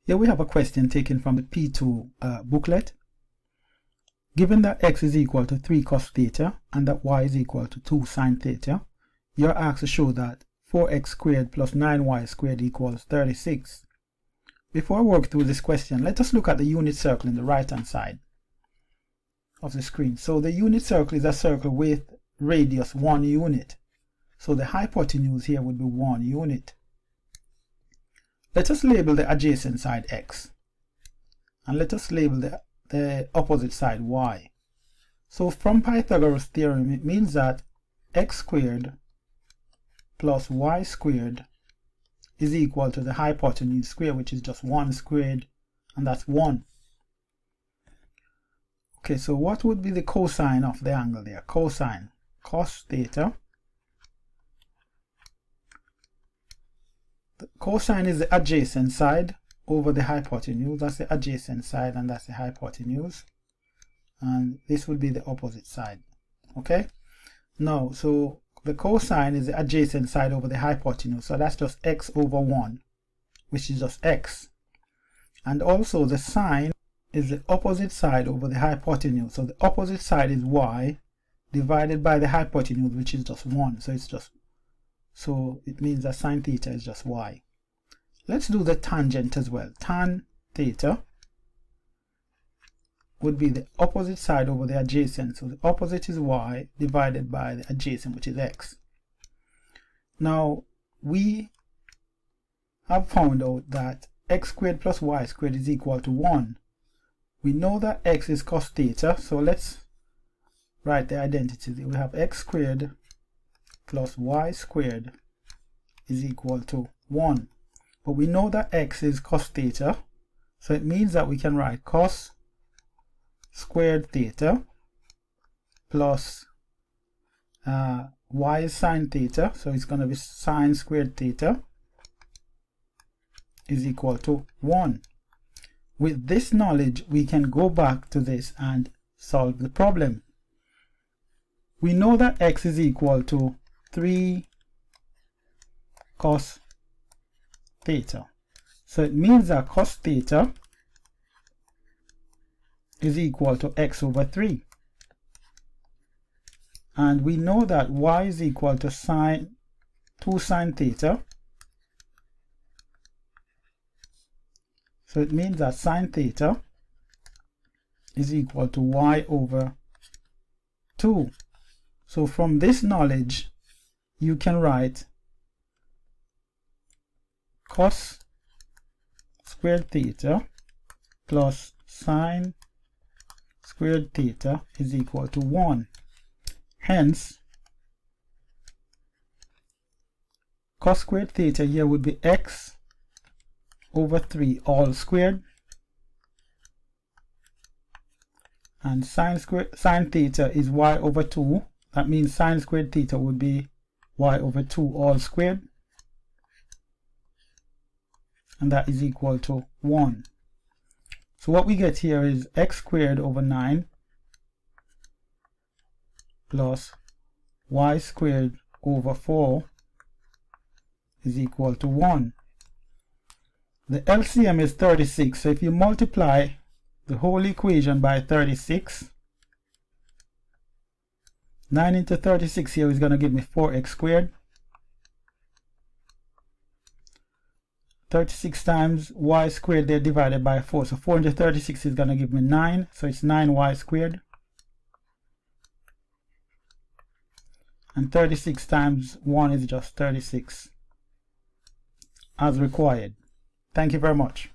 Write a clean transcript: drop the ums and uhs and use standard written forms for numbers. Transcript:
Here we have a question taken from the P2 booklet. Given that x is equal to 3 cos theta and that y is equal to 2 sin theta, you're asked to show that 4x squared plus 9y squared equals 36. Before I work through this question, let us look at the unit circle in the right hand side of the screen. So the unit circle is a circle with radius 1 unit. So the hypotenuse here would be 1 unit. Let us label the adjacent side x, and let us label the opposite side y. So from Pythagoras' theorem, it means that x squared plus y squared is equal to the hypotenuse square, which is just 1 squared, and that's 1. Okay, so what would be the cosine of the angle there? Cosine, cos theta. The cosine is the adjacent side over the hypotenuse. That's the adjacent side and that's the hypotenuse. And this would be the opposite side. Okay? Now, so the cosine is the adjacent side over the hypotenuse. So that's just x over 1, which is just x. And also the sine is the opposite side over the hypotenuse. So the opposite side is y divided by the hypotenuse, which is just 1. So it's just, so it means that sine theta is just y. Let's do the tangent as well. Tan theta would be the opposite side over the adjacent. So the opposite is y divided by the adjacent, which is x. Now we have found out that x squared plus y squared is equal to 1. We know that x is cos theta, so let's write the identities. We have x squared plus y squared is equal to 1. But we know that x is cos theta, so it means that we can write cos squared theta plus y is sine theta, so it's going to be sine squared theta is equal to 1. With this knowledge, we can go back to this and solve the problem. We know that x is equal to 3 cos theta. So it means that cos theta is equal to x over 3. And we know that y is equal to 2 sin theta. So it means that sin theta is equal to y over 2. So from this knowledge, you can write cos squared theta plus sine squared theta is equal to 1. Hence, cos squared theta here would be x over 3 all squared, and sine theta is y over 2. That means sine squared theta would be y over 2 all squared, and that is equal to 1. So what we get here is x squared over 9 plus y squared over 4 is equal to 1. The LCM is 36, so if you multiply the whole equation by 36, 9 into 36 here is going to give me 4x squared. 36 times y squared there divided by 4, so 4 into 36 is going to give me 9, so it's 9y squared. And 36 times 1 is just 36 as required. Thank you very much.